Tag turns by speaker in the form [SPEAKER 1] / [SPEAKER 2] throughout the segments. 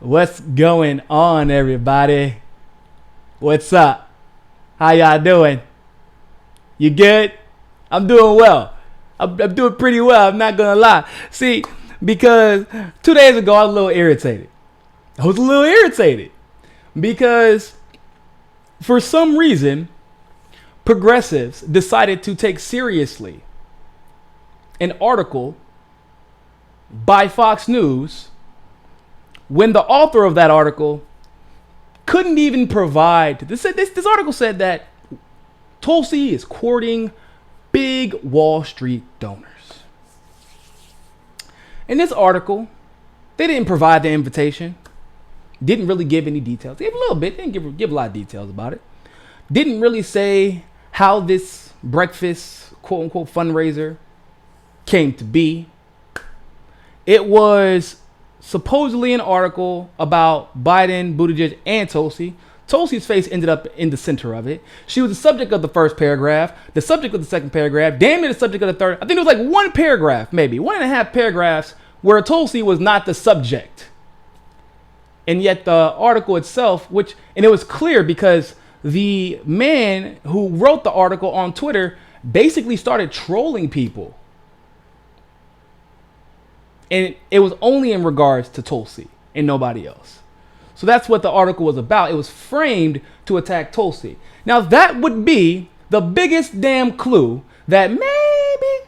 [SPEAKER 1] What's going on, everybody? What's up? How y'all doing? You good? I'm doing well. I'm doing pretty well. I'm not gonna lie. See, because 2 days ago I was a little irritated. Because for some reason, progressives decided to take seriously an article by Fox News when the author of that article couldn't even provide. This article said that Tulsi is courting big Wall Street donors. In this article, they didn't provide the invitation. Didn't really give any details. They gave a little bit. Didn't give a lot of details about it. Didn't really say how this breakfast, quote unquote, fundraiser came to be. It was supposedly an article about Biden, Buttigieg, and Tulsi. Tulsi's face ended up in the center of it. She was the subject of the first paragraph, the subject of the second paragraph, damn near the subject of the third. I think it was like one paragraph, maybe 1.5 paragraphs, where Tulsi was not the subject. And yet the article itself, and it was clear because the man who wrote the article on Twitter basically started trolling people. And it was only in regards to Tulsi and nobody else. So that's what the article was about. It was framed to attack Tulsi. Now that would be the biggest damn clue that maybe,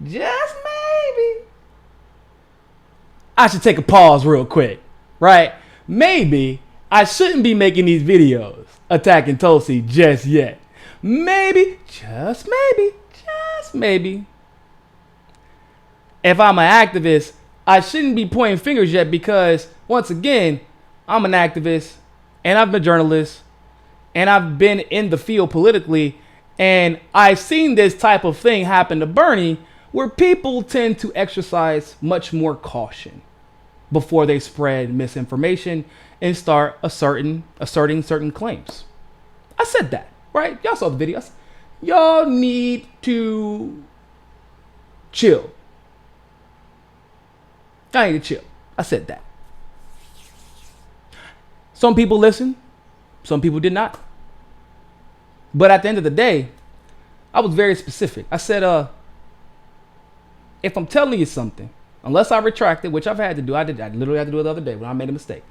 [SPEAKER 1] just maybe, I should take a pause real quick, right? Maybe I shouldn't be making these videos attacking Tulsi just yet. Maybe, just maybe, if I'm an activist, I shouldn't be pointing fingers yet because, once again, I'm an activist and I've been a journalist and I've been in the field politically, and I've seen this type of thing happen to Bernie where people tend to exercise much more caution before they spread misinformation and start asserting certain claims. I said that, right? Y'all saw the videos. Y'all need to chill. I need to chill. I said that. Some people listened. Some people did not. But at the end of the day, I was very specific. I said, if I'm telling you something, unless I retract it, which I've had to do, I literally had to do it the other day when I made a mistake.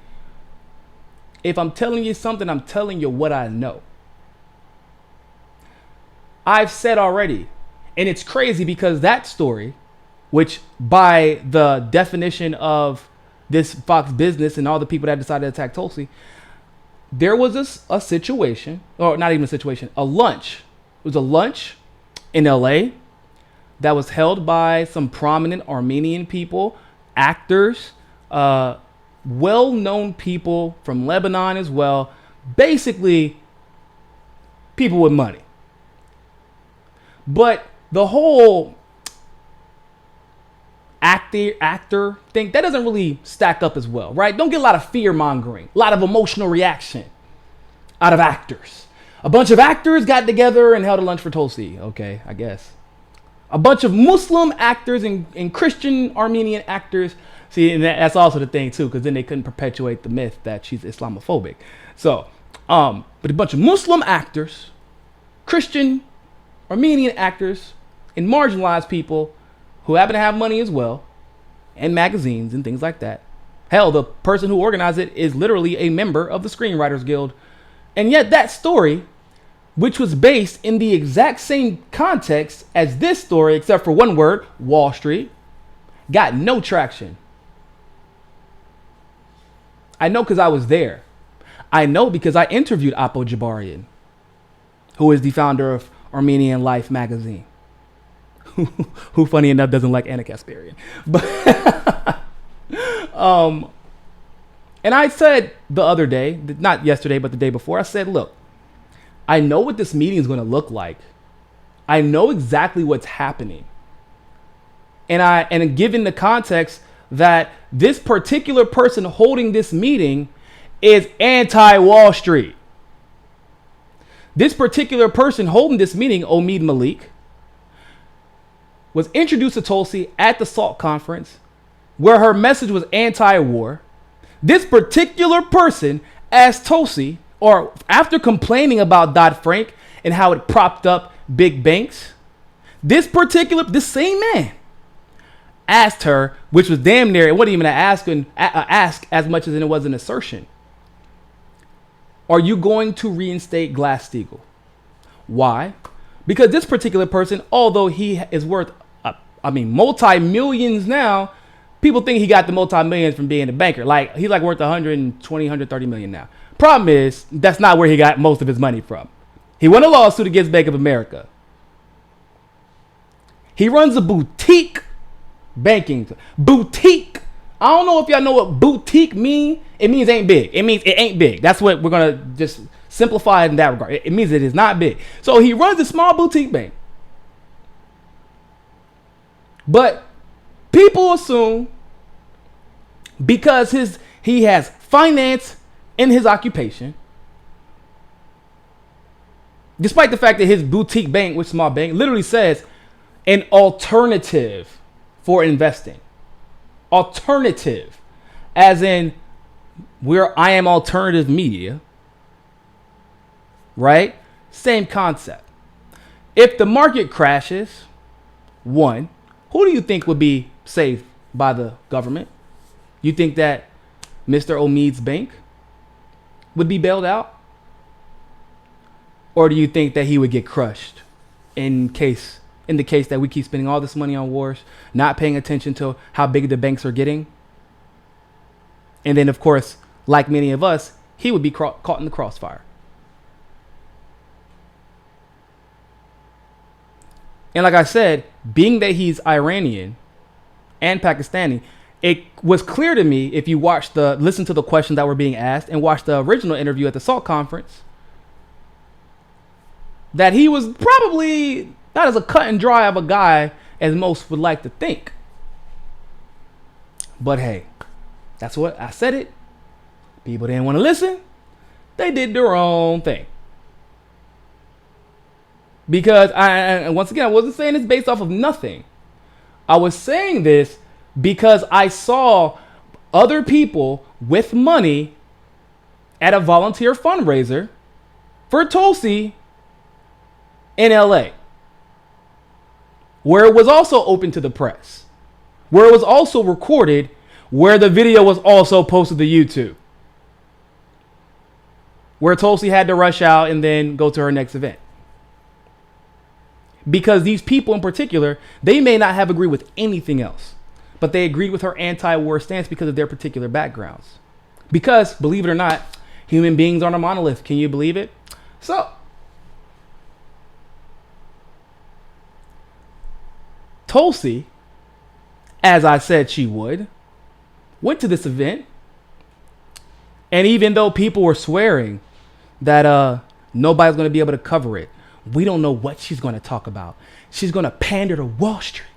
[SPEAKER 1] If I'm telling you something, I'm telling you what I know. I've said already, and it's crazy because that story, which by the definition of this Fox business and all the people that decided to attack Tulsi, there was a situation, or not even a situation, a lunch. It was a lunch in LA that was held by some prominent Armenian people, actors, well-known people from Lebanon as well, basically people with money. But the whole actor thing, that doesn't really stack up as well, right? Don't get a lot of fear mongering, a lot of emotional reaction out of actors. A bunch of actors got together and held a lunch for Tulsi. Okay, I guess. A bunch of Muslim actors and Christian Armenian actors. See, and that's also the thing too, because then they couldn't perpetuate the myth that she's Islamophobic. So, but a bunch of Muslim actors, Christian Armenian actors, and marginalized people who happen to have money as well, and magazines and things like that. Hell, the person who organized it is literally a member of the Screenwriters Guild. And yet that story, which was based in the exact same context as this story, except for one word, Wall Street, got no traction. I know because I was there. I know because I interviewed Apo Jabarian, who is the founder of Armenian Life magazine. Who, funny enough, doesn't like Anna Kasparian. But and I said the other day, not yesterday, but the day before, I said, look, I know what this meeting is going to look like. I know exactly what's happening. And given the context that this particular person holding this meeting is anti-Wall Street. This particular person holding this meeting, Omid Malik, was introduced to Tulsi at the SALT conference, where her message was anti-war. This particular person asked Tulsi, or after complaining about Dodd-Frank and how it propped up big banks, this same man asked her, which was damn near, it wasn't even an ask as much as it was an assertion. Are you going to reinstate Glass-Steagall? Why? Because this particular person, although he is worth, multi-millions now, people think he got the multi-millions from being a banker. Like, he's like worth 120, 130 million now. Problem is, that's not where he got most of his money from. He won a lawsuit against Bank of America. He runs a boutique banking. Boutique. I don't know if y'all know what boutique means. It means ain't big. It means it ain't big. That's what we're going to just simplify it in that regard. It means it is not big. So he runs a small boutique bank. But people assume because he has finance in his occupation, despite the fact that his boutique bank, which small bank, literally says an alternative for investing. Alternative, as in I am alternative media, right? Same concept. If the market crashes, one, who do you think would be saved by the government? You think that Mr. Omid's bank would be bailed out? Or do you think that he would get crushed in the case that we keep spending all this money on wars, not paying attention to how big the banks are getting? And then, of course, like many of us, he would be caught in the crossfire. And like I said, being that he's Iranian and Pakistani, it was clear to me, if you listen to the questions that were being asked and watch the original interview at the SALT conference, that he was probably not as a cut and dry of a guy as most would like to think. But hey, that's what I said it. People didn't want to listen. They did their own thing. Because once again, I wasn't saying this based off of nothing. I was saying this because I saw other people with money at a volunteer fundraiser for Tulsi in LA, where it was also open to the press, where it was also recorded, where the video was also posted to YouTube, where Tulsi had to rush out and then go to her next event. Because these people in particular, they may not have agreed with anything else, but they agreed with her anti-war stance because of their particular backgrounds. Because, believe it or not, human beings aren't a monolith. Can you believe it? So, Tulsi, as I said she would, went to this event. And even though people were swearing that nobody's going to be able to cover it, we don't know what she's going to talk about. She's going to pander to Wall Street.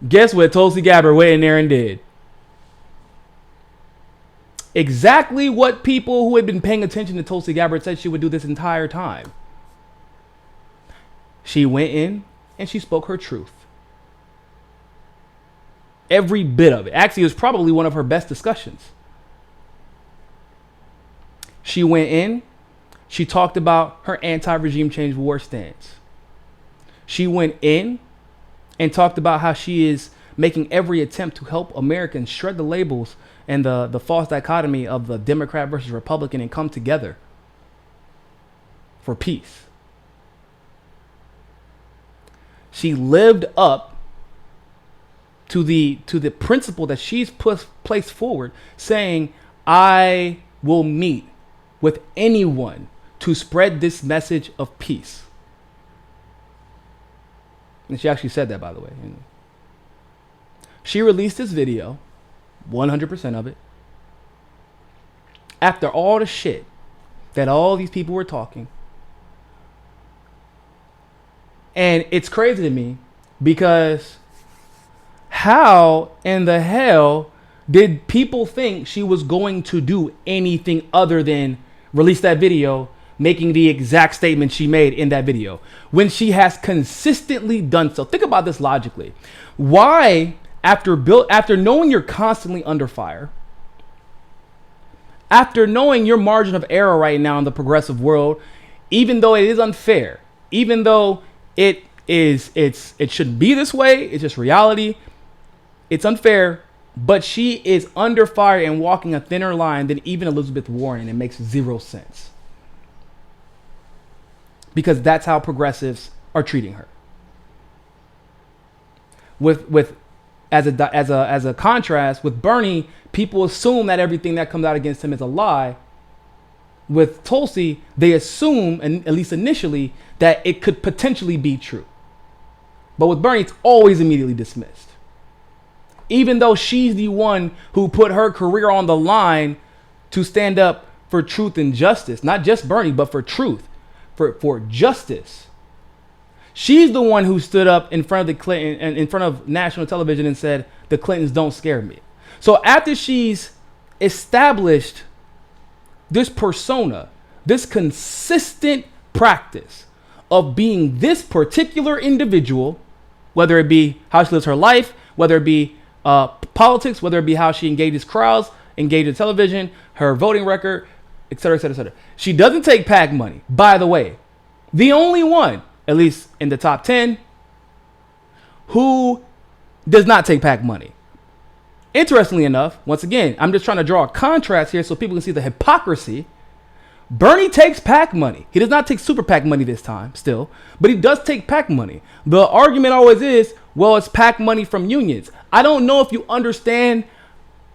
[SPEAKER 1] Guess what Tulsi Gabbard went in there and did? Exactly what people who had been paying attention to Tulsi Gabbard said she would do this entire time. She went in and she spoke her truth. Every bit of it. Actually, it was probably one of her best discussions. She went in. She talked about her anti-regime change war stance. She went in and talked about how she is making every attempt to help Americans shred the labels and the false dichotomy of the Democrat versus Republican and come together for peace. She lived up to the principle that she's placed forward, saying, I will meet with anyone to spread this message of peace. And she actually said that, by the way. She released this video, 100% of it, after all the shit that all these people were talking. And it's crazy to me because how in the hell did people think she was going to do anything other than release that video making the exact statement she made in that video when she has consistently done so? Think about this logically. Why, after knowing you're constantly under fire, After knowing your margin of error right now in the progressive world, even though it is unfair, even though it shouldn't be this way, it's just reality, it's unfair, but she is under fire and walking a thinner line than even Elizabeth Warren, and it makes zero sense. Because that's how progressives are treating her. As a contrast, with Bernie, people assume that everything that comes out against him is a lie. With Tulsi, they assume, and at least initially, that it could potentially be true. But with Bernie, it's always immediately dismissed. Even though she's the one who put her career on the line to stand up for truth and justice. Not just Bernie, but for truth, for justice. She's the one who stood up in front of the Clinton and in front of national television and said, the Clintons don't scare me. So after she's established this persona, this consistent practice of being this particular individual, whether it be how she lives her life, whether it be politics, whether it be how she engages crowds, engages television, her voting record, etc., etc., etc. She doesn't take PAC money, by the way. The only one, at least in the top 10, who does not take PAC money. Interestingly enough, once again, I'm just trying to draw a contrast here so people can see the hypocrisy. Bernie takes PAC money. He does not take super PAC money this time still, but he does take PAC money. The argument always is, well, it's PAC money from unions. I don't know if you understand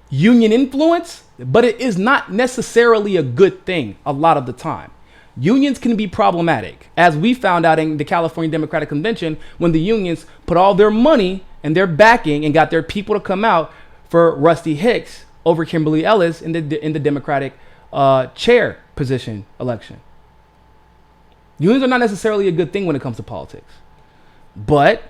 [SPEAKER 1] union influence, but it is not necessarily a good thing a lot of the time. Unions can be problematic, as we found out in the California Democratic Convention when the unions put all their money and their backing and got their people to come out for Rusty Hicks over Kimberly Ellis in the Democratic chair position election. Unions are not necessarily a good thing when it comes to politics. But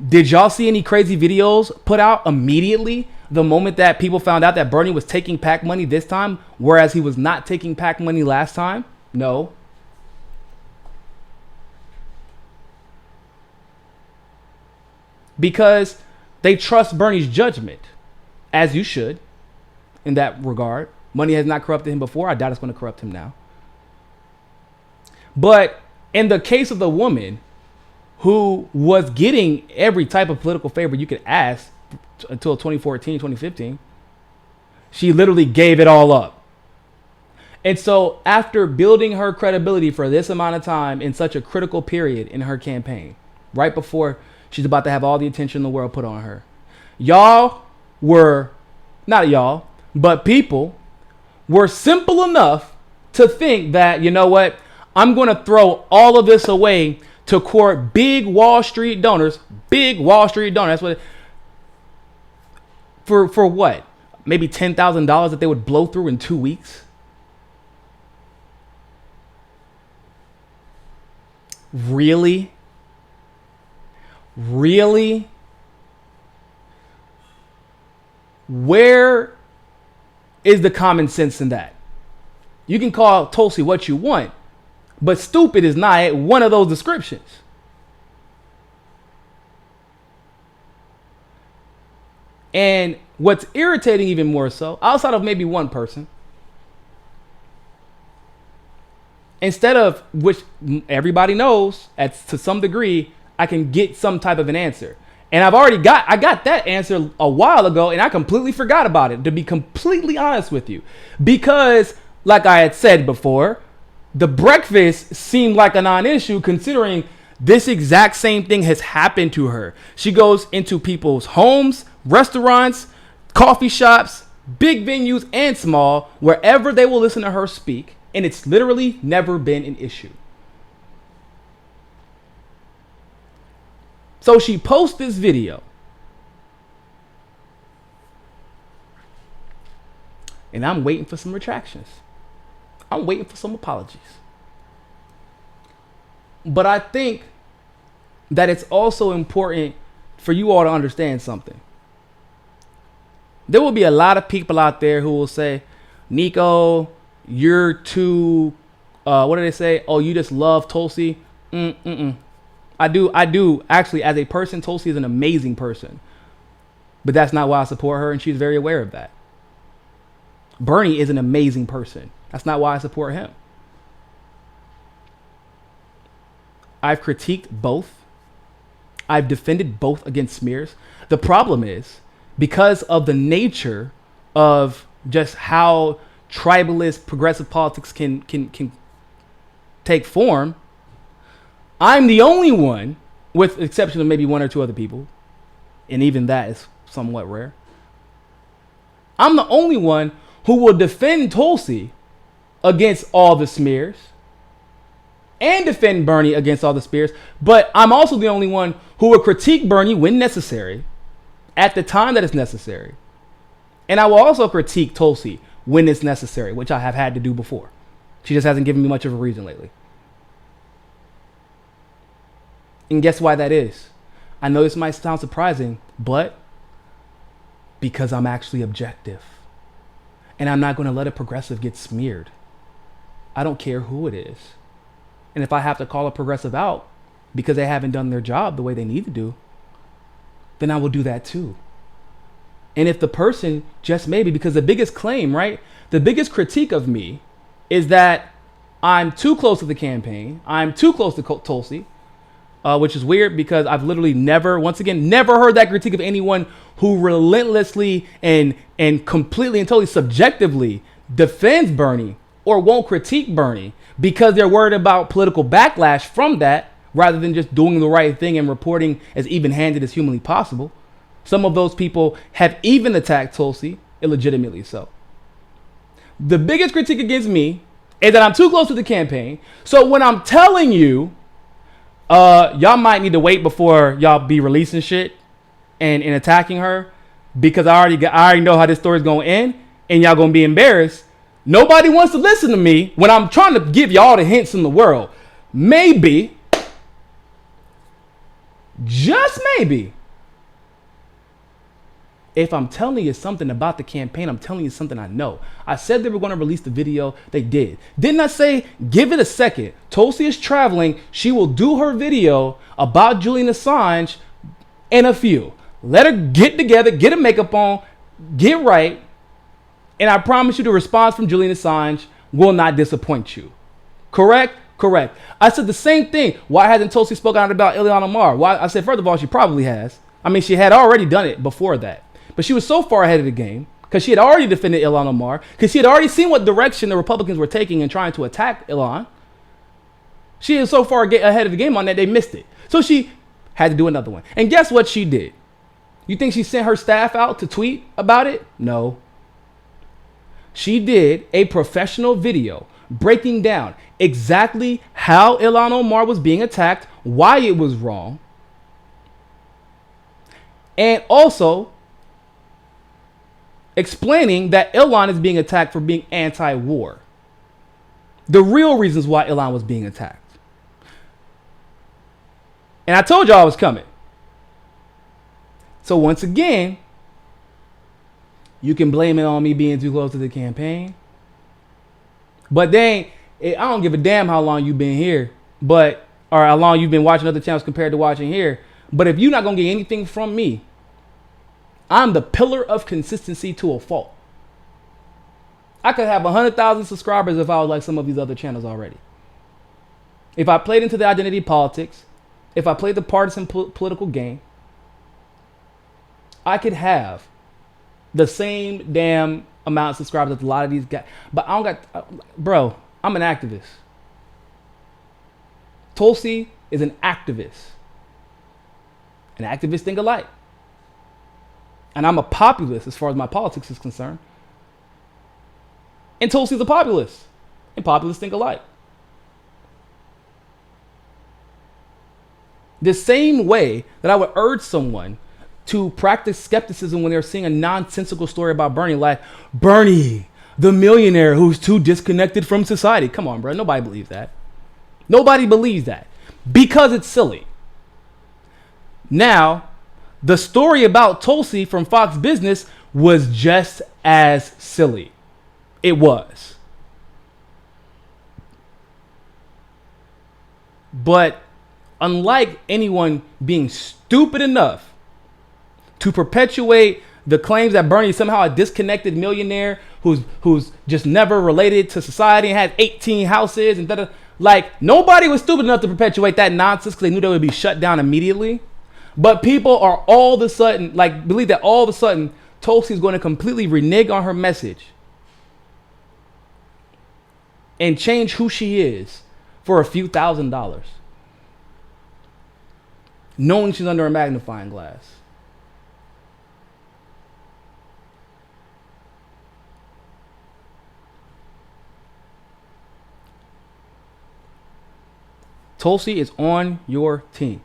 [SPEAKER 1] did y'all see any crazy videos put out immediately the moment that people found out that Bernie was taking PAC money this time, whereas he was not taking PAC money last time? No. Because they trust Bernie's judgment, as you should, in that regard. Money has not corrupted him before. I doubt it's going to corrupt him now. But in the case of the woman who was getting every type of political favor you could ask until 2014, 2015, she literally gave it all up. And so after building her credibility for this amount of time in such a critical period in her campaign, right before she's about to have all the attention in the world put on her, people were simple enough to think that, you know what, I'm going to throw all of this away to court big Wall Street donors. That's what. For what? Maybe $10,000 that they would blow through in 2 weeks. Really? Really? Where is the common sense in that? You can call Tulsi what you want, but stupid is not one of those descriptions. And what's irritating even more so, outside of maybe one person, instead of which everybody knows to some degree, I can get some type of an answer. And I got that answer a while ago, and I completely forgot about it, to be completely honest with you. Because, like I had said before, the breakfast seemed like a non-issue considering this exact same thing has happened to her. She goes into people's homes, restaurants, coffee shops, big venues and small, wherever they will listen to her speak, and it's literally never been an issue. So she posts this video, and I'm waiting for some retractions. I'm waiting for some apologies. But I think that it's also important for you all to understand something. There will be a lot of people out there who will say, Niko, you're too, what do they say? Oh, you just love Tulsi. I do. Actually, as a person, Tulsi is an amazing person. But that's not why I support her, and she's very aware of that. Bernie is an amazing person. That's not why I support him. I've critiqued both. I've defended both against smears. The problem is, because of the nature of just how tribalist progressive politics can take form, I'm the only one, with the exception of maybe one or two other people, and even that is somewhat rare. I'm the only one who will defend Tulsi against all the smears and defend Bernie against all the smears, but I'm also the only one who will critique Bernie when necessary, at the time that it's necessary. And I will also critique Tulsi when it's necessary, which I have had to do before. She just hasn't given me much of a reason lately. And guess why that is? I know this might sound surprising, but because I'm actually objective. And I'm not going to let a progressive get smeared. I don't care who it is. And if I have to call a progressive out because they haven't done their job the way they need to do, then I will do that too. And if the person, just maybe, because the biggest claim, right? The biggest critique of me is that I'm too close to the campaign. I'm too close to Tulsi, which is weird because I've literally never heard that critique of anyone who relentlessly and completely and totally subjectively defends Bernie or won't critique Bernie because they're worried about political backlash from that rather than just doing the right thing and reporting as even-handed as humanly possible. Some of those people have even attacked Tulsi, illegitimately so. The biggest critique against me is that I'm too close to the campaign. So when I'm telling you, y'all might need to wait before y'all be releasing shit and attacking her because I already know how this story's going to end and y'all going to be embarrassed. Nobody wants to listen to me when I'm trying to give y'all the hints in the world. Maybe, just maybe, if I'm telling you something about the campaign, I'm telling you something I know. I said they were going to release the video. They did. Didn't I say, give it a second? Tulsi is traveling. She will do her video about Julian Assange in a few. Let her get together, get her makeup on, get right. And I promise you the response from Julian Assange will not disappoint you. Correct? Correct. I said the same thing. Why hasn't Tulsi spoken out about Ilhan Omar? Why? I said, first of all, she probably has. I mean, she had already done it before that. But she was so far ahead of the game because she had already defended Ilhan Omar, because she had already seen what direction the Republicans were taking in trying to attack Ilhan. She is so far ahead of the game on that they missed it. So she had to do another one. And guess what she did? You think she sent her staff out to tweet about it? No. She did a professional video breaking down exactly how Ilhan Omar was being attacked, why it was wrong, and also explaining that Ilhan is being attacked for being anti-war. The real reasons why Ilhan was being attacked. And I told y'all I was coming. So once again, you can blame it on me being too close to the campaign. But I don't give a damn how long you've been here, or how long you've been watching other channels compared to watching here. But if you're not going to get anything from me, I'm the pillar of consistency to a fault. I could have 100,000 subscribers if I was like some of these other channels already. If I played into the identity politics, if I played the partisan political game, I could have the same damn amount of subscribers as a lot of these guys. But I don't got, bro, I'm an activist. Tulsi is an activist. And activists think alike. And I'm a populist as far as my politics is concerned. And Tulsi's a populist. And populists think alike. The same way that I would urge someone to practice skepticism when they're seeing a nonsensical story about Bernie, like Bernie, the millionaire who's too disconnected from society. Come on, bro. Nobody believes that. Nobody believes that because it's silly. Now, the story about Tulsi from Fox Business was just as silly. It was. But unlike anyone being stupid enough to perpetuate The claims that Bernie is somehow a disconnected millionaire who's just never related to society and has 18 houses and da-da. Like, nobody was stupid enough to perpetuate that nonsense because they knew they would be shut down immediately. But people are all of a sudden, like, believe that all of a sudden Tulsi is going to completely renege on her message and change who she is for a few $1,000s, knowing she's under a magnifying glass. Tulsi is on your team.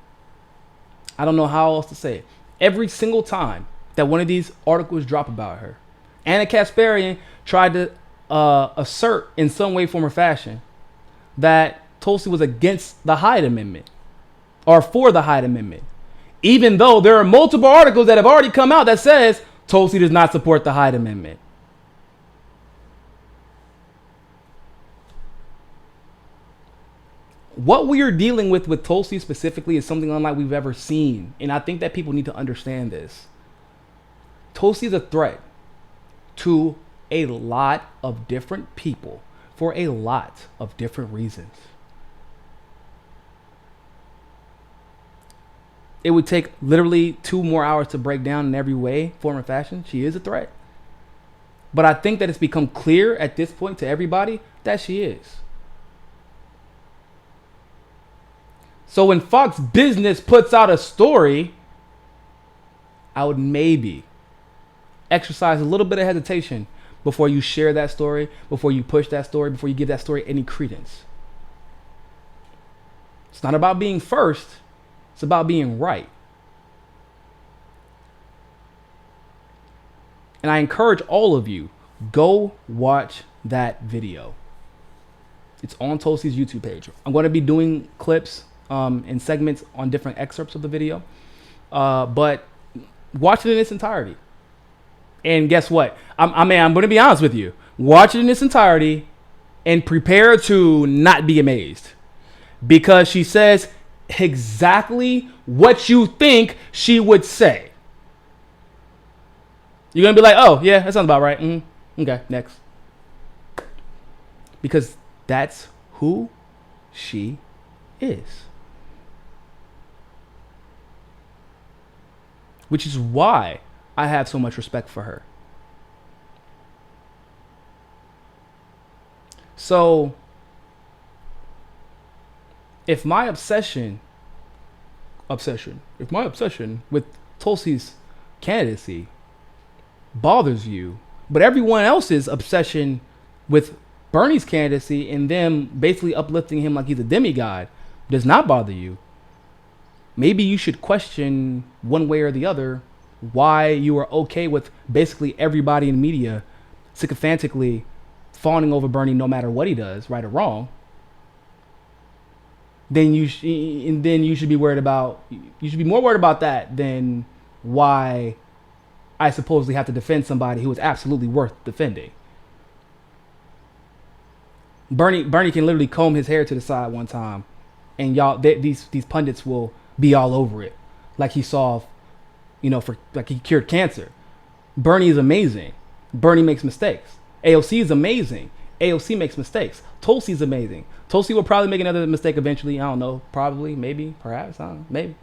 [SPEAKER 1] I don't know how else to say it. Every single time that one of these articles drop about her, Anna Kasparian tried to assert in some way, form, or fashion that Tulsi was against the Hyde Amendment or for the Hyde Amendment, even though there are multiple articles that have already come out that says Tulsi does not support the Hyde Amendment. What we are dealing with Tulsi specifically is something unlike we've ever seen. And I think that people need to understand this. Tulsi is a threat to a lot of different people for a lot of different reasons. It would take literally 2 more hours to break down in every way, form, and fashion. She is a threat. But I think that it's become clear at this point to everybody that she is. So when Fox Business puts out a story, I would maybe exercise a little bit of hesitation before you share that story, before you push that story, before you give that story any credence. It's not about being first. It's about being right. And I encourage all of you, go watch that video. It's on Tulsi's YouTube page. I'm going to be doing clips and segments on different excerpts of the video. But watch it in its entirety. And guess what? I'm going to be honest with you. Watch it in its entirety and prepare to not be amazed. Because she says exactly what you think she would say. You're going to be like, oh, yeah, that sounds about right. Okay, next. Because that's who she is. Which is why I have so much respect for her. So, if my obsession with Tulsi's candidacy bothers you, but everyone else's obsession with Bernie's candidacy and them basically uplifting him like he's a demigod does not bother you, maybe you should question one way or the other why you are okay with basically everybody in media sycophantically fawning over Bernie no matter what he does, right or wrong. Then you should be worried about, you should be more worried about that than why I supposedly have to defend somebody who is absolutely worth defending. Bernie can literally comb his hair to the side one time, and these pundits will be all over it, like he solved, like he cured cancer. Bernie is amazing. Bernie makes mistakes. AOC is amazing. AOC makes mistakes. Tulsi is amazing. Tulsi will probably make another mistake eventually. I don't know. Probably, maybe, perhaps. I don't know. Maybe.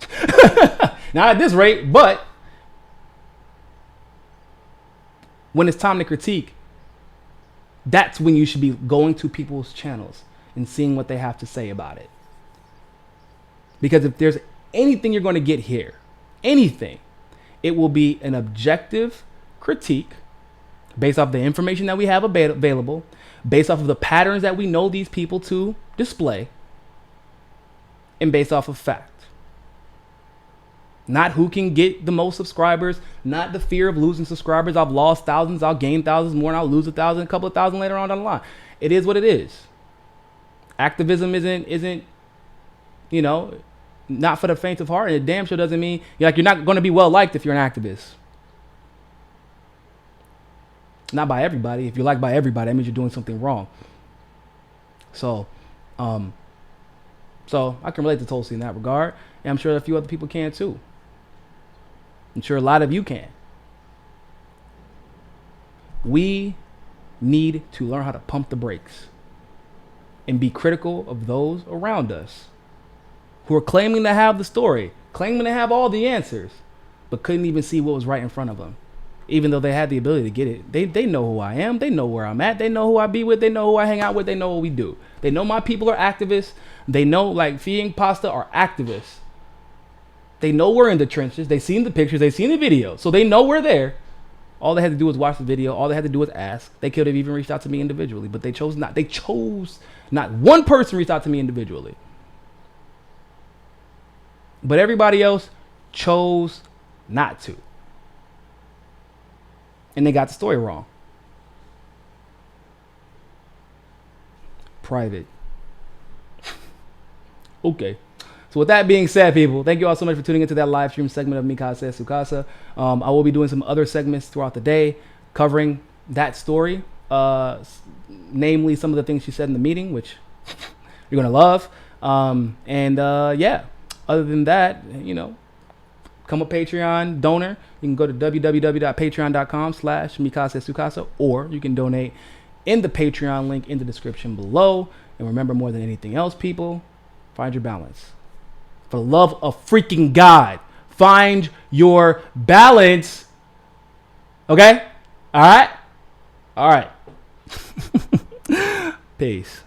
[SPEAKER 1] Not at this rate, but when it's time to critique, that's when you should be going to people's channels and seeing what they have to say about it. Because if there's anything you're going to get here, anything, it will be an objective critique based off the information that we have available, based off of the patterns that we know these people to display, and based off of fact. Not who can get the most subscribers, not the fear of losing subscribers. I've lost thousands, I'll gain thousands more, and I'll lose 1,000, a couple of thousand later on down the line. It is what it is. Activism isn't not for the faint of heart, and it damn sure doesn't mean you're not going to be well liked if you're an activist. Not by everybody. If you're liked by everybody, that means you're doing something wrong. So I can relate to Tulsi in that regard, and I'm sure a few other people can too. I'm sure a lot of you can. We need to learn how to pump the brakes and be critical of those around us who are claiming to have the story, claiming to have all the answers, but couldn't even see what was right in front of them, even though they had the ability to get it. They know who I am. They know where I'm at. They know who I be with. They know who I hang out with. They know what we do. They know my people are activists. They know, like, Fee and Pasta are activists. They know we're in the trenches. They seen the pictures. They seen the video. So they know we're there. All they had to do was watch the video. All they had to do was ask. They could have even reached out to me individually, but they chose not. They chose not. One person reached out to me individually. But everybody else chose not to. And they got the story wrong. Private. Okay. So with that being said, people, thank you all so much for tuning into that live stream segment of MCSC. I will be doing some other segments throughout the day covering that story, namely some of the things she said in the meeting, which you're going to love. Yeah, other than that, you know, become a Patreon donor. You can go to www.patreon.com/MCSC, or you can donate in the Patreon link in the description below. And remember, more than anything else, people, find your balance. For the love of freaking God, find your balance. Okay? All right? All right. Peace.